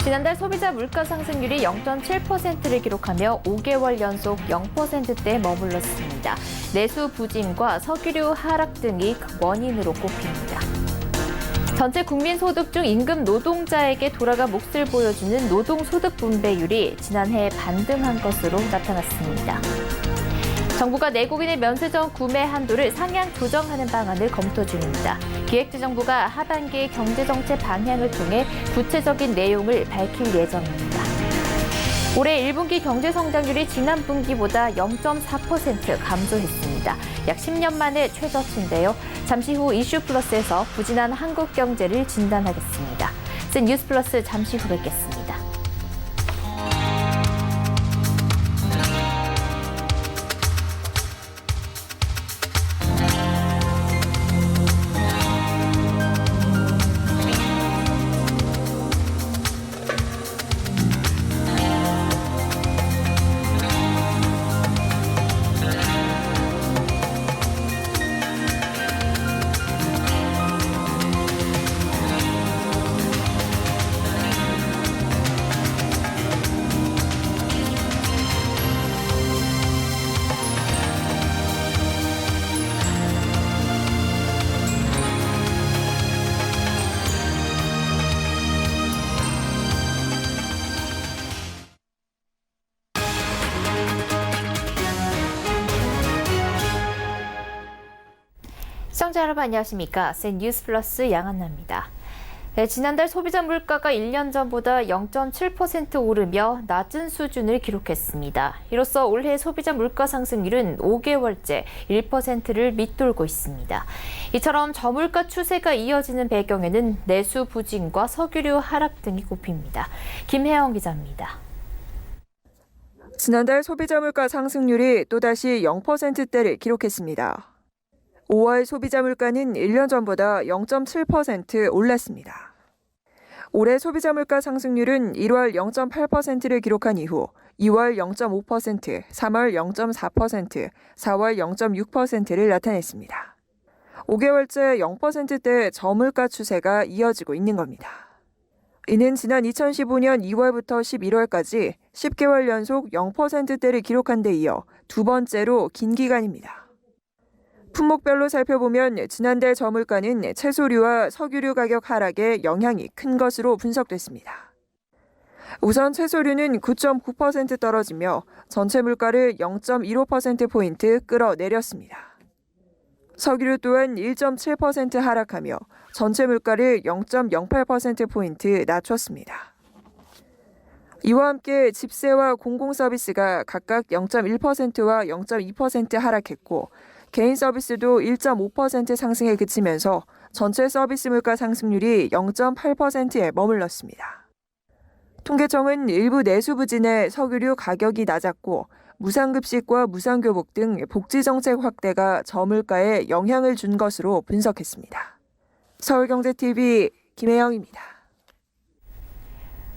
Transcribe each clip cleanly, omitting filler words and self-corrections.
지난달 소비자 물가 상승률이 0.7%를 기록하며 5개월 연속 0%대에 머물렀습니다. 내수 부진과 석유류 하락 등이 원인으로 꼽힙니다. 전체 국민 소득 중 임금 노동자에게 돌아가 몫을 보여주는 노동소득 분배율이 지난해 반등한 것으로 나타났습니다. 정부가 내국인의 면세점 구매 한도를 상향 조정하는 방안을 검토 중입니다. 기획재정부가 하반기 경제정책 방향을 통해 구체적인 내용을 밝힐 예정입니다. 올해 1분기 경제성장률이 지난 분기보다 0.4% 감소했습니다. 약 10년 만에 최저치인데요. 잠시 후 이슈 플러스에서 부진한 한국 경제를 진단하겠습니다. 뉴스 플러스 잠시 후 뵙겠습니다. 시청자 여러분 안녕하십니까? 뉴스 플러스 양한나입니다. 지난달 소비자 물가가 1년 전보다 0.7% 오르며 낮은 수준을 기록했습니다. 이로써 올해 소비자 물가 상승률은 5개월째 1%를 밑돌고 있습니다. 이처럼 저물가 추세가 이어지는 배경에는 내수 부진과 석유류 하락 등이 꼽힙니다. 김혜영 기자입니다. 지난달 소비자 물가 상승률이 또다시 0%대를 기록했습니다. 5월 소비자 물가는 1년 전보다 0.7% 올랐습니다. 올해 소비자 물가 상승률은 1월 0.8%를 기록한 이후 2월 0.5%, 3월 0.4%, 4월 0.6%를 나타냈습니다. 5개월째 0%대 저물가 추세가 이어지고 있는 겁니다. 이는 지난 2015년 2월부터 11월까지 10개월 연속 0%대를 기록한 데 이어 두 번째로 긴 기간입니다. 품목별로 살펴보면 지난달 저물가는 채소류와 석유류 가격 하락에 영향이 큰 것으로 분석됐습니다. 우선 채소류는 9.9% 떨어지며 전체 물가를 0.15%포인트 끌어내렸습니다. 석유류 또한 1.7% 하락하며 전체 물가를 0.08%포인트 낮췄습니다. 이와 함께 집세와 공공서비스가 각각 0.1%와 0.2% 하락했고 개인 서비스도 1.5% 상승에 그치면서 전체 서비스 물가 상승률이 0.8%에 머물렀습니다. 통계청은 일부 내수 부진에 석유류 가격이 낮았고 무상급식과 무상교복 등 복지정책 확대가 저물가에 영향을 준 것으로 분석했습니다. 서울경제TV 김혜영입니다.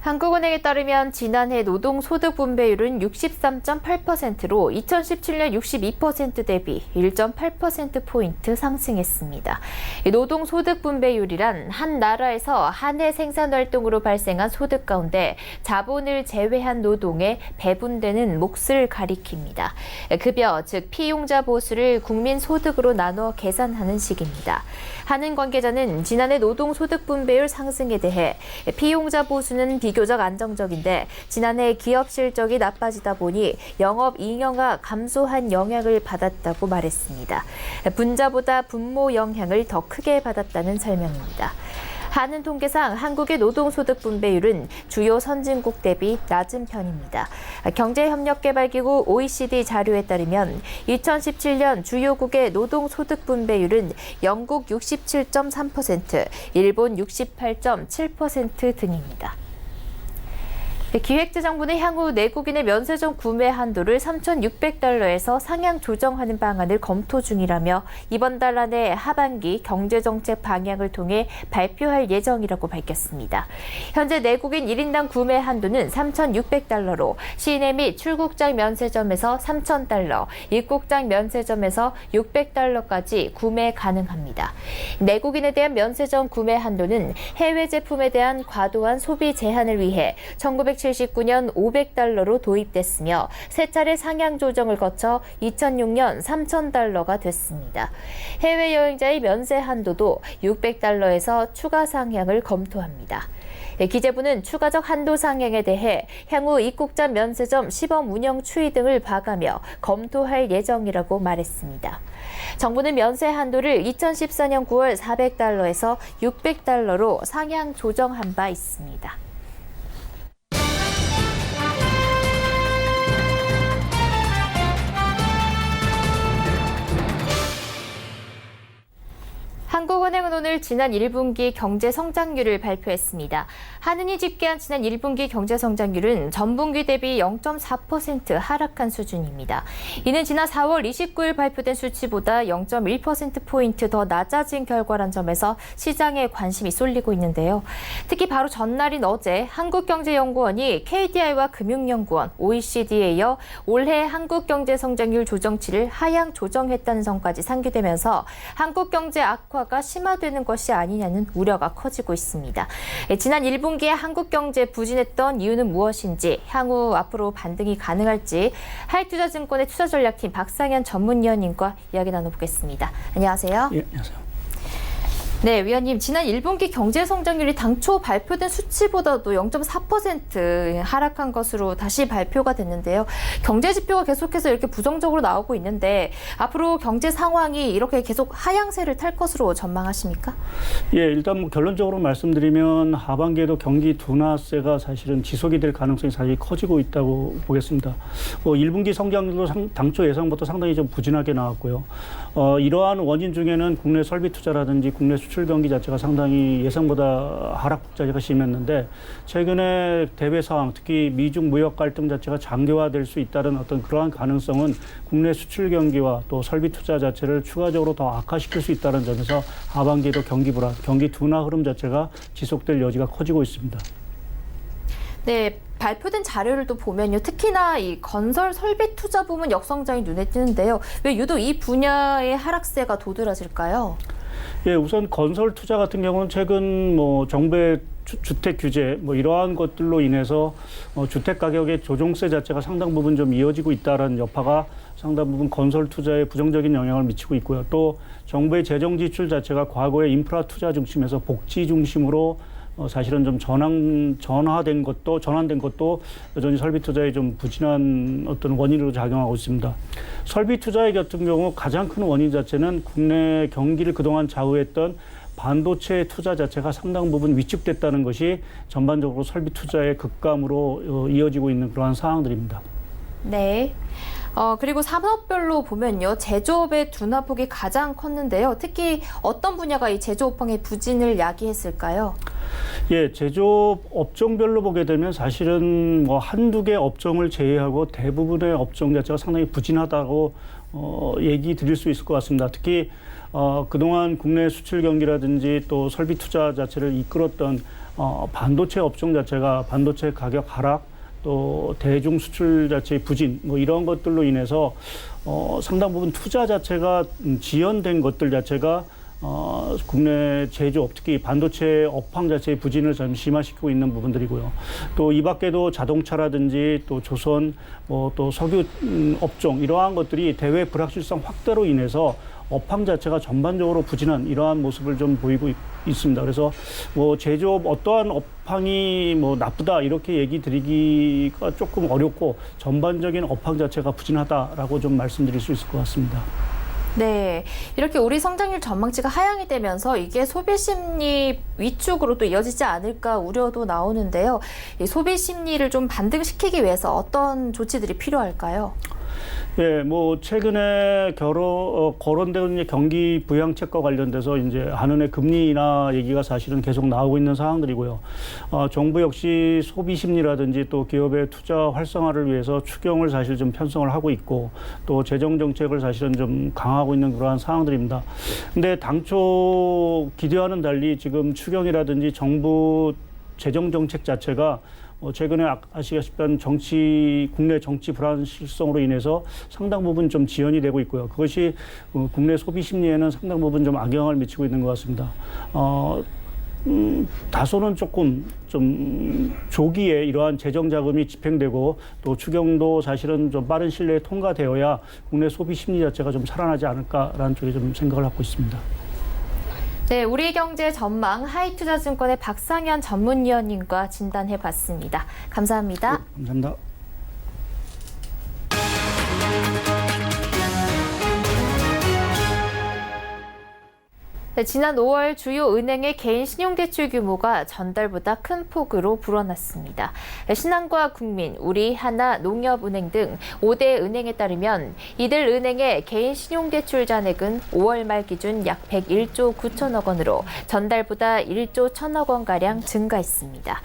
한국은행에 따르면 지난해 노동소득 분배율은 63.8%로 2017년 62% 대비 1.8%포인트 상승했습니다. 노동소득 분배율이란 한 나라에서 한 해 생산활동으로 발생한 소득 가운데 자본을 제외한 노동에 배분되는 몫을 가리킵니다. 급여, 즉 피용자 보수를 국민소득으로 나눠 계산하는 식입니다. 한은 관계자는 지난해 노동소득 분배율 상승에 대해 피용자 보수는 비교적 안정적인데 지난해 기업 실적이 나빠지다 보니 영업 잉여가 감소한 영향을 받았다고 말했습니다. 분자보다 분모 영향을 더 크게 받았다는 설명입니다. 한은 통계상 한국의 노동소득 분배율은 주요 선진국 대비 낮은 편입니다. 경제협력개발기구 OECD 자료에 따르면 2017년 주요국의 노동소득 분배율은 영국 67.3%, 일본 68.7% 등입니다. 기획재정부는 향후 내국인의 면세점 구매 한도를 3,600달러에서 상향 조정하는 방안을 검토 중이라며 이번 달 안에 하반기 경제정책 방향을 통해 발표할 예정이라고 밝혔습니다. 현재 내국인 1인당 구매 한도는 3,600달러로 시내 및 출국장 면세점에서 3,000달러, 입국장 면세점에서 600달러까지 구매 가능합니다. 내국인에 대한 면세점 구매 한도는 해외 제품에 대한 과도한 소비 제한을 위해 1979년 500달러로 도입됐으며 세 차례 상향 조정을 거쳐 2006년 3,000달러가 됐습니다. 해외여행자의 면세 한도도 600달러에서 추가 상향을 검토합니다. 기재부는 추가적 한도 상향에 대해 향후 입국자 면세점 시범 운영 추이 등을 봐가며 검토할 예정이라고 말했습니다. 정부는 면세 한도를 2014년 9월 400달러에서 600달러로 상향 조정한 바 있습니다. 한국은행은 오늘 지난 1분기 경제 성장률을 발표했습니다. 한은이 집계한 지난 1분기 경제 성장률은 전분기 대비 0.4% 하락한 수준입니다. 이는 지난 4월 29일 발표된 수치보다 0.1%포인트 더 낮아진 결과란 점에서 시장에 관심이 쏠리고 있는데요. 특히 바로 전날인 어제 한국경제연구원이 KDI와 금융연구원, OECD에 이어 올해 한국경제 성장률 조정치를 하향 조정했다는 점까지 상기되면서 한국경제 악화가 심화되는 것이 아니냐는 우려가 커지고 있습니다. 지난 1분기에 한국 경제 부진했던 이유는 무엇인지, 향후 앞으로 반등이 가능할지 하이투자증권의 투자전략팀 박상현 전문위원님과 이야기 나눠보겠습니다. 안녕하세요. 예, 안녕하세요. 네, 위원님, 지난 1분기 경제 성장률이 당초 발표된 수치보다도 0.4% 하락한 것으로 다시 발표가 됐는데요. 경제 지표가 계속해서 이렇게 부정적으로 나오고 있는데 앞으로 경제 상황이 이렇게 계속 하향세를 탈 것으로 전망하십니까? 예, 일단 뭐 결론적으로 말씀드리면 하반기에도 경기 둔화세가 사실은 지속이 될 가능성이 사실 커지고 있다고 보겠습니다. 1분기 성장률도 당초 예상보다 상당히 좀 부진하게 나왔고요. 이러한 원인 중에는 국내 설비 투자라든지 국내 수출 경기 자체가 상당히 예상보다 하락 자체가 심했는데 최근에 대외 상황, 특히 미중 무역 갈등 자체가 장기화될 수 있다는 어떤 그러한 가능성은 국내 수출 경기와 또 설비 투자 자체를 추가적으로 더 악화시킬 수 있다는 점에서 하반기에도 경기 불안, 경기 둔화 흐름 자체가 지속될 여지가 커지고 있습니다. 네, 발표된 자료를 또 보면요. 특히나 이 건설 설비 투자 부문 역성장이 눈에 띄는데요. 왜 유독 이 분야의 하락세가 도드라질까요? 예, 우선 건설 투자 같은 경우는 최근 정부의 주택 규제 이러한 것들로 인해서 주택 가격의 조정세 자체가 상당 부분 좀 이어지고 있다는 여파가 상당 부분 건설 투자에 부정적인 영향을 미치고 있고요. 또 정부의 재정 지출 자체가 과거의 인프라 투자 중심에서 복지 중심으로 사실은 좀 전환된 것도 여전히 설비 투자에 좀 부진한 어떤 원인으로 작용하고 있습니다. 설비 투자의 같은 경우 가장 큰 원인 자체는 국내 경기를 그동안 좌우했던 반도체 투자 자체가 상당 부분 위축됐다는 것이 전반적으로 설비 투자의 급감으로 이어지고 있는 그러한 상황들입니다. 네. 그리고 산업별로 보면요. 제조업의 둔화폭이 가장 컸는데요. 특히 어떤 분야가 이 제조업황의 부진을 야기했을까요? 예, 제조업 업종별로 보게 되면 사실은 한두 개 업종을 제외하고 대부분의 업종 자체가 상당히 부진하다고 얘기 드릴 수 있을 것 같습니다. 특히 그동안 국내 수출 경기라든지 또 설비 투자 자체를 이끌었던 반도체 업종 자체가 반도체 가격 하락, 또 대중 수출 자체의 부진 이런 것들로 인해서 상당 부분 투자 자체가 지연된 것들 자체가 국내 제조업, 특히 반도체 업황 자체의 부진을 좀 심화시키고 있는 부분들이고요. 또 이 밖에도 자동차라든지 또 조선, 또 석유 업종 이러한 것들이 대외 불확실성 확대로 인해서 업황 자체가 전반적으로 부진한 이러한 모습을 좀 보이고 있습니다. 그래서 제조업 어떠한 업황이 나쁘다 이렇게 얘기 드리기가 조금 어렵고 전반적인 업황 자체가 부진하다라고 좀 말씀드릴 수 있을 것 같습니다. 네, 이렇게 우리 성장률 전망치가 하향이 되면서 이게 소비 심리 위축으로 또 이어지지 않을까 우려도 나오는데요. 이 소비 심리를 좀 반등시키기 위해서 어떤 조치들이 필요할까요? 예, 뭐 최근에 거론되고 있는 경기 부양책과 관련돼서 이제 한은의 금리 인하 얘기가 사실은 계속 나오고 있는 상황들이고요. 정부 역시 소비 심리라든지 또 기업의 투자 활성화를 위해서 추경을 사실 좀 편성을 하고 있고 또 재정 정책을 사실은 좀 강화하고 있는 그러한 상황들입니다. 근데 당초 기대와는 달리 지금 추경이라든지 정부 재정 정책 자체가 최근에 아시다시피 국내 정치 불안실성으로 인해서 상당 부분 좀 지연이 되고 있고요. 그것이 국내 소비 심리에는 상당 부분 좀 악영향을 미치고 있는 것 같습니다. 다소는 조금 좀 조기에 이러한 재정 자금이 집행되고 또 추경도 사실은 좀 빠른 시일 내에 통과되어야 국내 소비 심리 자체가 좀 살아나지 않을까라는 쪽에 좀 생각을 하고 있습니다. 네, 우리 경제 전망 하이투자증권의 박상현 전문위원님과 진단해봤습니다. 감사합니다. 네, 감사합니다. 네, 지난 5월 주요 은행의 개인 신용대출 규모가 전달보다 큰 폭으로 불어났습니다. 신한과 국민, 우리하나, 농협은행 등 5대 은행에 따르면 이들 은행의 개인 신용대출 잔액은 5월 말 기준 약 101조 9천억 원으로 전달보다 1조 1천억 원가량 증가했습니다.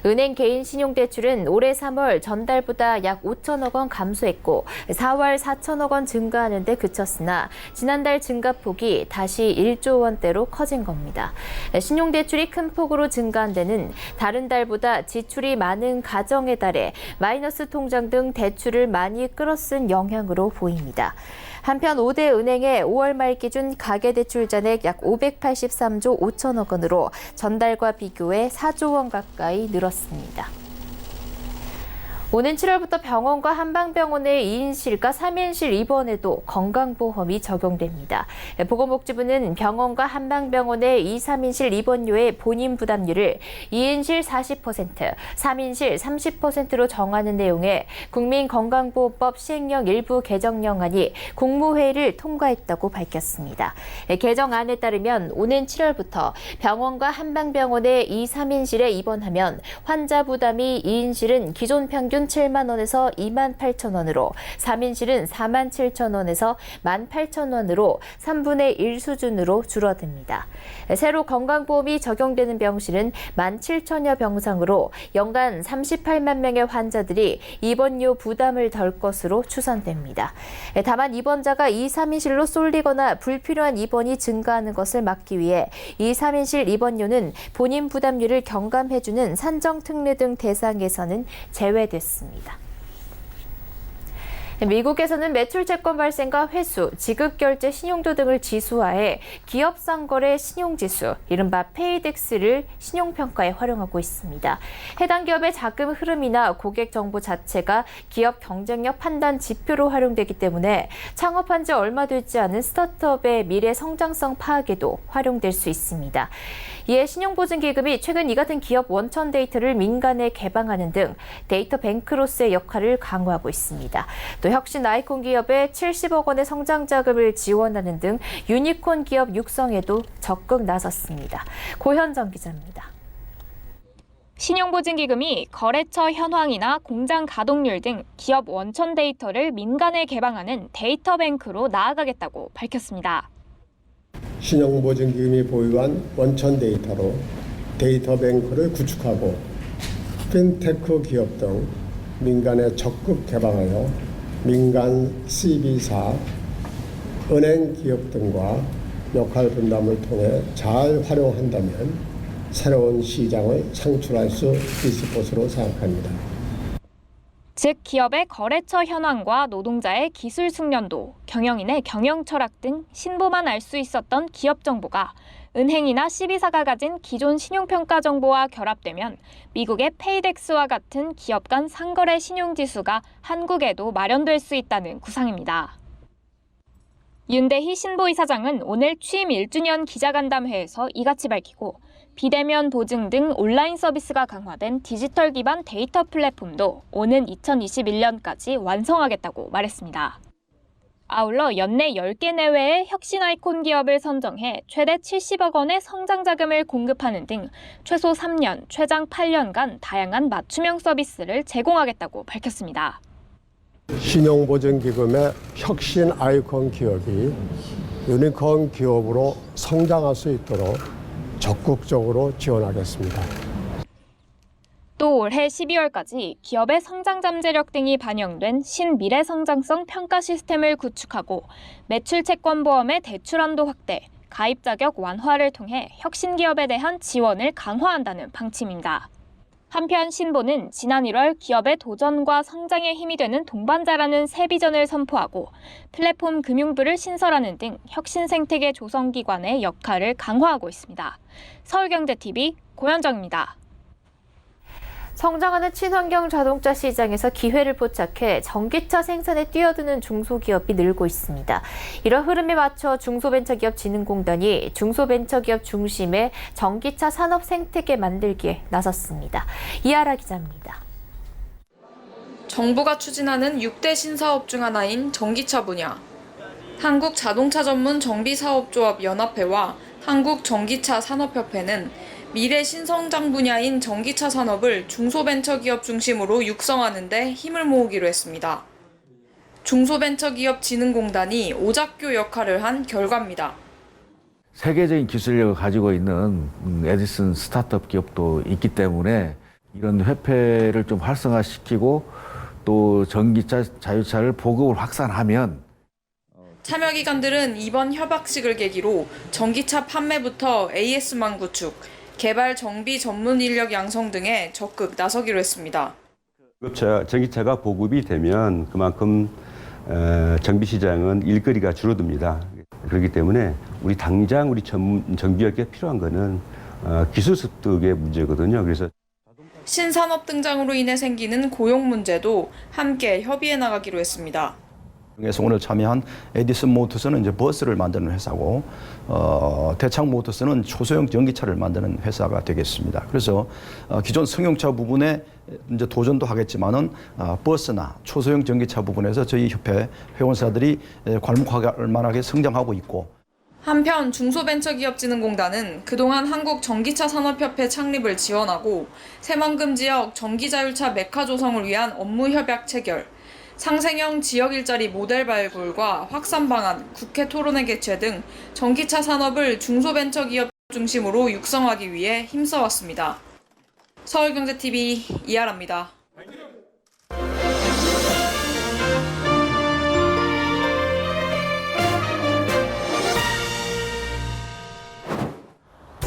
은행 개인 신용대출은 올해 3월 전달보다 약 5천억 원 감소했고 4월 4천억 원 증가하는 데 그쳤으나 지난달 증가폭이 다시 1조 원대로 커진 겁니다. 신용대출이 큰 폭으로 증가한 데는 다른 달보다 지출이 많은 가정에 달해 마이너스 통장 등 대출을 많이 끌어쓴 영향으로 보입니다. 한편 5대 은행의 5월 말 기준 가계대출 잔액 약 583조 5천억 원으로 전달과 비교해 4조 원 가까이 늘었습니다. 오는 7월부터 병원과 한방병원의 2인실과 3인실 입원에도 건강보험이 적용됩니다. 보건복지부는 병원과 한방병원의 2, 3인실 입원료의 본인 부담률을 2인실 40%, 3인실 30%로 정하는 내용의 국민건강보험법 시행령 일부 개정령안이 국무회의를 통과했다고 밝혔습니다. 개정안에 따르면 오는 7월부터 병원과 한방병원의 2, 3인실에 입원하면 환자 부담이 2인실은 기존 평균 7만 원에서 2만 8천 원으로, 3인실은 4만 7천 원에서 1만 8천 원으로 3분의 1 수준으로 줄어듭니다. 새로 건강보험이 적용되는 병실은 1만 7천여 병상으로 연간 38만 명의 환자들이 입원료 부담을 덜 것으로 추산됩니다. 다만 입원자가 2, 3인실로 쏠리거나 불필요한 입원이 증가하는 것을 막기 위해 2, 3인실 입원료는 본인 부담률을 경감해주는 산정특례 등 대상에서는 제외됐습니다. 미국에서는 매출 채권 발생과 회수, 지급결제 신용도 등을 지수화해 기업 상거래 신용지수, 이른바 페이덱스를 신용평가에 활용하고 있습니다. 해당 기업의 자금 흐름이나 고객 정보 자체가 기업 경쟁력 판단 지표로 활용되기 때문에 창업한 지 얼마 되지 않은 스타트업의 미래 성장성 파악에도 활용될 수 있습니다. 이에 신용보증기금이 최근 이 같은 기업 원천 데이터를 민간에 개방하는 등 데이터 뱅크로서의 역할을 강화하고 있습니다. 또 혁신 아이콘 기업에 70억 원의 성장 자금을 지원하는 등 유니콘 기업 육성에도 적극 나섰습니다. 고현정 기자입니다. 신용보증기금이 거래처 현황이나 공장 가동률 등 기업 원천 데이터를 민간에 개방하는 데이터 뱅크로 나아가겠다고 밝혔습니다. 신용보증기금이 보유한 원천 데이터로 데이터뱅크를 구축하고 핀테크 기업 등 민간에 적극 개방하여 민간 CB사, 은행 기업 등과 역할 분담을 통해 잘 활용한다면 새로운 시장을 창출할 수 있을 것으로 생각합니다. 즉 기업의 거래처 현황과 노동자의 기술 숙련도, 경영인의 경영 철학 등 신보만 알 수 있었던 기업 정보가 은행이나 CB사가 가진 기존 신용평가 정보와 결합되면 미국의 페이덱스와 같은 기업 간 상거래 신용지수가 한국에도 마련될 수 있다는 구상입니다. 윤대희 신보이사장은 오늘 취임 1주년 기자간담회에서 이같이 밝히고 비대면 보증 등 온라인 서비스가 강화된 디지털 기반 데이터 플랫폼도 오는 2021년까지 완성하겠다고 말했습니다. 아울러 연내 10개 내외의 혁신 아이콘 기업을 선정해 최대 70억 원의 성장 자금을 공급하는 등 최소 3년, 최장 8년간 다양한 맞춤형 서비스를 제공하겠다고 밝혔습니다. 신용보증기금의 혁신 아이콘 기업이 유니콘 기업으로 성장할 수 있도록 적극적으로 지원하겠습니다. 또 올해 12월까지 기업의 성장 잠재력 등이 반영된 신미래 성장성 평가 시스템을 구축하고 매출 채권보험의 대출 한도 확대, 가입 자격 완화를 통해 혁신 기업에 대한 지원을 강화한다는 방침입니다. 한편 신보는 지난 1월 기업의 도전과 성장에 힘이 되는 동반자라는 새 비전을 선포하고 플랫폼 금융부를 신설하는 등 혁신 생태계 조성 기관의 역할을 강화하고 있습니다. 서울경제TV 고현정입니다. 성장하는 친환경 자동차 시장에서 기회를 포착해 전기차 생산에 뛰어드는 중소기업이 늘고 있습니다. 이런 흐름에 맞춰 중소벤처기업진흥공단이 중소벤처기업 중심의 전기차 산업 생태계 만들기에 나섰습니다. 이하라 기자입니다. 정부가 추진하는 6대 신사업 중 하나인 전기차 분야. 한국자동차전문정비사업조합연합회와 한국전기차산업협회는 미래 신성장 분야인 전기차 산업을 중소벤처기업 중심으로 육성하는 데 힘을 모으기로 했습니다. 중소벤처기업진흥공단이 오작교 역할을 한 결과입니다. 세계적인 기술력을 가지고 있는 에디슨 스타트업 기업도 있기 때문에 이런 협회를 좀 활성화시키고 또 전기차, 자율차를 보급을 확산하면 참여기관들은 이번 협약식을 계기로 전기차 판매부터 AS망 구축, 개발 정비 전문 인력 양성 등에 적극 나서기로 했습니다. 전기차가 보급이 되면 그만큼 정비 시장은 일거리가 줄어듭니다. 그렇기 때문에 당장 우리 정비업계에 필요한 거는 기술 습득의 문제거든요. 그래서 신산업 등장으로 인해 생기는 고용 문제도 함께 협의해 나가기로 했습니다. 그래서 오늘 참여한 에디슨 모터스는 이제 버스를 만드는 회사고, 대창 모터스는 초소형 전기차를 만드는 회사가 되겠습니다. 그래서 기존 승용차 부분에 이제 도전도 하겠지만은 버스나 초소형 전기차 부분에서 저희 협회 회원사들이 괄목할 만하게 성장하고 있고. 한편 중소벤처기업진흥공단은 그동안 한국전기차산업협회 창립을 지원하고 새만금 지역 전기자율차 메카 조성을 위한 업무 협약 체결, 상생형 지역 일자리 모델 발굴과 확산 방안, 국회 토론회 개최 등 전기차 산업을 중소벤처기업 중심으로 육성하기 위해 힘써왔습니다. 서울경제TV 이하라입니다.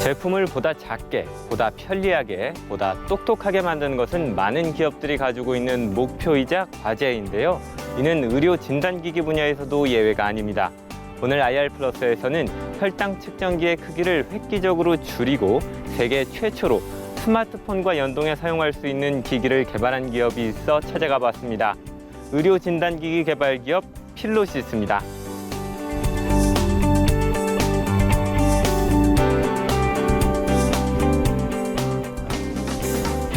제품을 보다 작게, 보다 편리하게, 보다 똑똑하게 만드는 것은 많은 기업들이 가지고 있는 목표이자 과제인데요. 이는 의료 진단기기 분야에서도 예외가 아닙니다. 오늘 IR+에서는 혈당 측정기의 크기를 획기적으로 줄이고 세계 최초로 스마트폰과 연동해 사용할 수 있는 기기를 개발한 기업이 있어 찾아가 봤습니다. 의료 진단기기 개발 기업 필로시스입니다.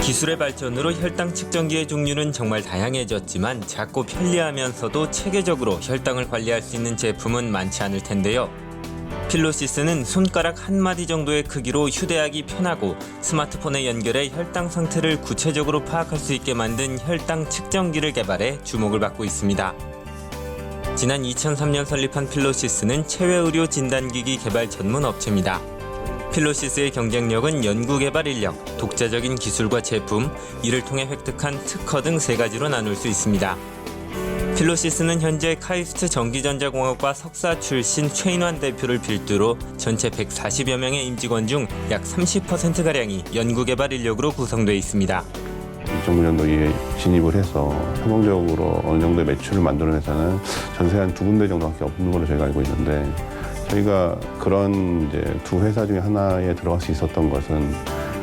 기술의 발전으로 혈당 측정기의 종류는 정말 다양해졌지만 작고 편리하면서도 체계적으로 혈당을 관리할 수 있는 제품은 많지 않을 텐데요. 필로시스는 손가락 한 마디 정도의 크기로 휴대하기 편하고 스마트폰에 연결해 혈당 상태를 구체적으로 파악할 수 있게 만든 혈당 측정기를 개발해 주목을 받고 있습니다. 지난 2003년 설립한 필로시스는 체외의료 진단기기 개발 전문 업체입니다. 필로시스의 경쟁력은 연구개발 인력, 독자적인 기술과 제품, 이를 통해 획득한 특허 등 세 가지로 나눌 수 있습니다. 필로시스는 현재 카이스트 전기전자공학과 석사 출신 최인환 대표를 필두로 전체 140여 명의 임직원 중 약 30%가량이 연구개발 인력으로 구성되어 있습니다. 2009년도에 진입을 해서 성공적으로 어느 정도의 매출을 만드는 회사는 전세 한 2군데 정도밖에 없는 걸로 제가 알고 있는데, 저희가 그런 이제 두 회사 중에 하나에 들어갈 수 있었던 것은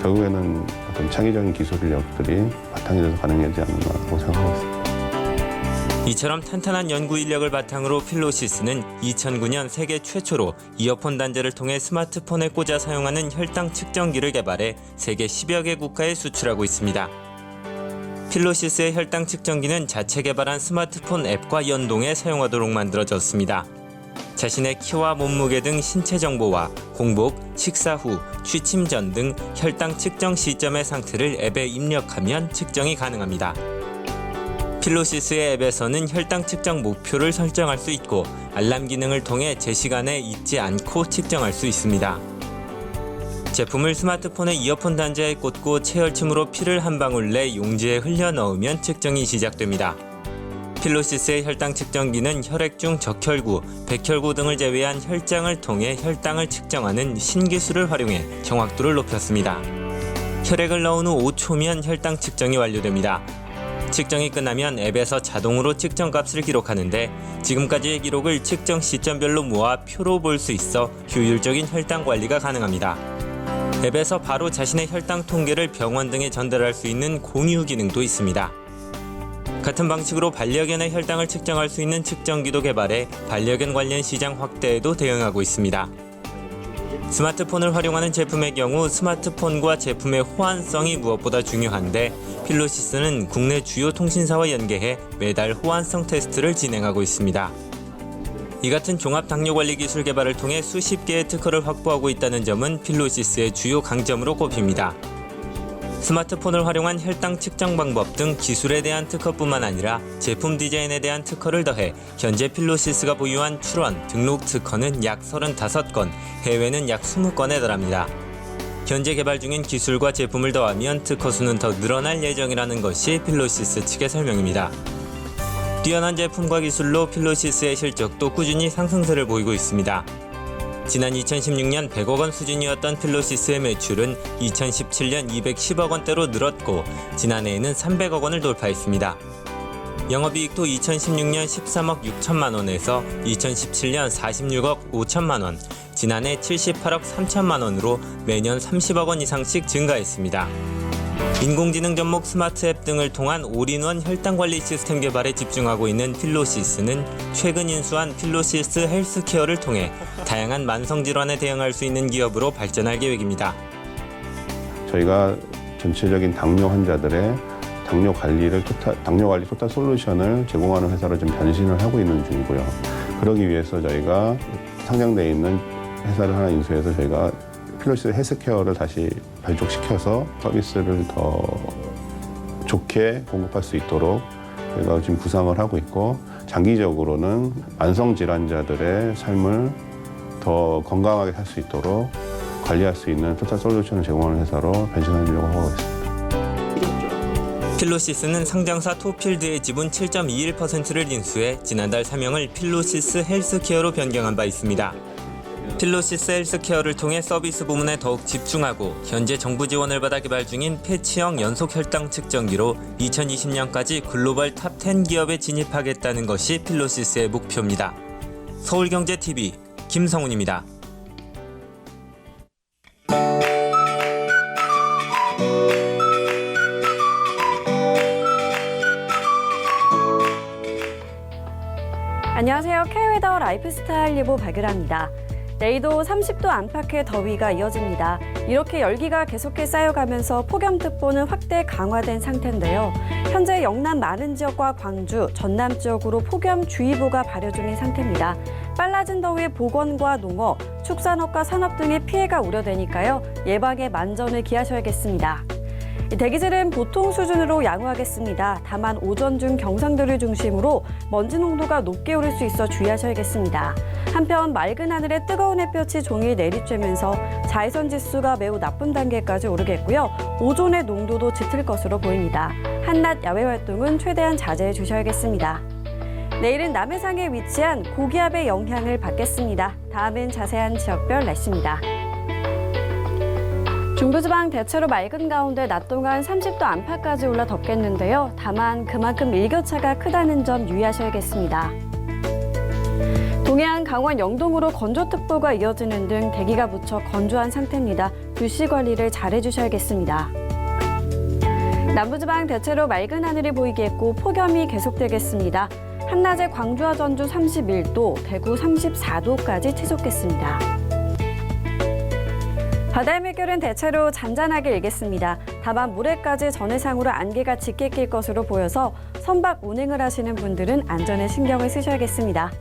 결국에는 어떤 창의적인 기술 인력들이 바탕이 돼서 가능하지 않나라고 생각하고 있습니다. 이처럼 탄탄한 연구 인력을 바탕으로 필로시스는 2009년 세계 최초로 이어폰 단자를 통해 스마트폰에 꽂아 사용하는 혈당 측정기를 개발해 세계 10여 개 국가에 수출하고 있습니다. 필로시스의 혈당 측정기는 자체 개발한 스마트폰 앱과 연동해 사용하도록 만들어졌습니다. 자신의 키와 몸무게 등 신체 정보와 공복, 식사 후, 취침 전 등 혈당 측정 시점의 상태를 앱에 입력하면 측정이 가능합니다. 필로시스의 앱에서는 혈당 측정 목표를 설정할 수 있고 알람 기능을 통해 제 시간에 잊지 않고 측정할 수 있습니다. 제품을 스마트폰에 이어폰 단자에 꽂고 체열침으로 피를 한 방울 내 용지에 흘려 넣으면 측정이 시작됩니다. 필로시스의 혈당 측정기는 혈액중 적혈구, 백혈구 등을 제외한 혈장을 통해 혈당을 측정하는 신기술을 활용해 정확도를 높였습니다. 혈액을 넣은 후 5초면 혈당 측정이 완료됩니다. 측정이 끝나면 앱에서 자동으로 측정값을 기록하는데 지금까지의 기록을 측정 시점별로 모아 표로 볼 수 있어 효율적인 혈당 관리가 가능합니다. 앱에서 바로 자신의 혈당 통계를 병원 등에 전달할 수 있는 공유 기능도 있습니다. 같은 방식으로 반려견의 혈당을 측정할 수 있는 측정기도 개발해 반려견 관련 시장 확대에도 대응하고 있습니다. 스마트폰을 활용하는 제품의 경우 스마트폰과 제품의 호환성이 무엇보다 중요한데 필로시스는 국내 주요 통신사와 연계해 매달 호환성 테스트를 진행하고 있습니다. 이 같은 종합 당뇨 관리 기술 개발을 통해 수십 개의 특허를 확보하고 있다는 점은 필로시스의 주요 강점으로 꼽힙니다. 스마트폰을 활용한 혈당 측정 방법 등 기술에 대한 특허뿐만 아니라 제품 디자인에 대한 특허를 더해 현재 필로시스가 보유한 출원, 등록 특허는 약 35건, 해외는 약 20건에 달합니다. 현재 개발 중인 기술과 제품을 더하면 특허 수는 더 늘어날 예정이라는 것이 필로시스 측의 설명입니다. 뛰어난 제품과 기술로 필로시스의 실적도 꾸준히 상승세를 보이고 있습니다. 지난 2016년 100억 원 수준이었던 필로시스의 매출은 2017년 210억 원대로 늘었고 지난해에는 300억 원을 돌파했습니다. 영업이익도 2016년 13억 6천만 원에서 2017년 46억 5천만 원, 지난해 78억 3천만 원으로 매년 30억 원 이상씩 증가했습니다. 인공지능 접목 스마트 앱 등을 통한 올인원 혈당관리 시스템 개발에 집중하고 있는 필로시스는 최근 인수한 필로시스 헬스케어를 통해 다양한 만성질환에 대응할 수 있는 기업으로 발전할 계획입니다. 저희가 전체적인 당뇨 환자들의 당뇨 관리 토탈 솔루션을 제공하는 회사로 좀 변신을 하고 있는 중이고요. 그러기 위해서 저희가 상장되어 있는 회사를 하나 인수해서 저희가 필로시스 헬스케어를 다시 발족시켜서 서비스를 더 좋게 공급할 수 있도록 저희가 지금 구상을 하고 있고 장기적으로는 만성질환자들의 삶을 더 건강하게 살 수 있도록 관리할 수 있는 토탈 솔루션을 제공하는 회사로 변신하려고 하고 있습니다. 필로시스는 상장사 토필드의 지분 7.21%를 인수해 지난달 사명을 필로시스 헬스케어로 변경한 바 있습니다. 필로시스 헬스케어를 통해 서비스 부문에 더욱 집중하고 현재 정부 지원을 받아 개발 중인 패치형 연속 혈당 측정기로 2020년까지 글로벌 탑 10 기업에 진입하겠다는 것이 필로시스의 목표입니다. 서울경제TV 김성훈입니다. 안녕하세요. K웨더 라이프스타일 예보 발굴합니다. 내일도 30도 안팎의 더위가 이어집니다. 이렇게 열기가 계속해 쌓여가면서 폭염특보는 확대 강화된 상태인데요. 현재 영남 많은 지역과 광주, 전남 지역으로 폭염주의보가 발효 중인 상태입니다. 빨라진 더위에 보건과 농업, 축산업과 산업 등의 피해가 우려되니까요. 예방에 만전을 기하셔야겠습니다. 대기질은 보통 수준으로 양호하겠습니다. 다만 오전 중 경상도를 중심으로 먼지 농도가 높게 오를 수 있어 주의하셔야겠습니다. 한편 맑은 하늘에 뜨거운 햇볕이 종일 내리쬐면서 자외선 지수가 매우 나쁜 단계까지 오르겠고요. 오존의 농도도 짙을 것으로 보입니다. 한낮 야외 활동은 최대한 자제해 주셔야겠습니다. 내일은 남해상에 위치한 고기압의 영향을 받겠습니다. 다음은 자세한 지역별 날씨입니다. 중부지방 대체로 맑은 가운데 낮 동안 30도 안팎까지 올라 덥겠는데요. 다만 그만큼 일교차가 크다는 점 유의하셔야겠습니다. 동해안 강원 영동으로 건조특보가 이어지는 등 대기가 무척 건조한 상태입니다. 불씨 관리를 잘 해주셔야겠습니다. 남부지방 대체로 맑은 하늘이 보이겠고 폭염이 계속되겠습니다. 한낮에 광주와 전주 31도, 대구 34도까지 치솟겠습니다. 바다의 물결은 대체로 잔잔하게 일겠습니다. 다만 모레까지 전해상으로 안개가 짙게 낄 것으로 보여서 선박 운행을 하시는 분들은 안전에 신경을 쓰셔야겠습니다.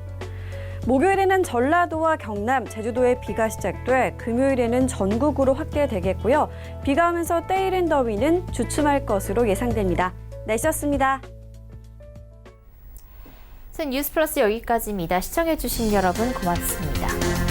목요일에는 전라도와 경남, 제주도에 비가 시작돼 금요일에는 전국으로 확대되겠고요. 비가 오면서 때이른 더위는 주춤할 것으로 예상됩니다. 날씨였습니다. 뉴스 플러스 여기까지입니다. 시청해주신 여러분 고맙습니다.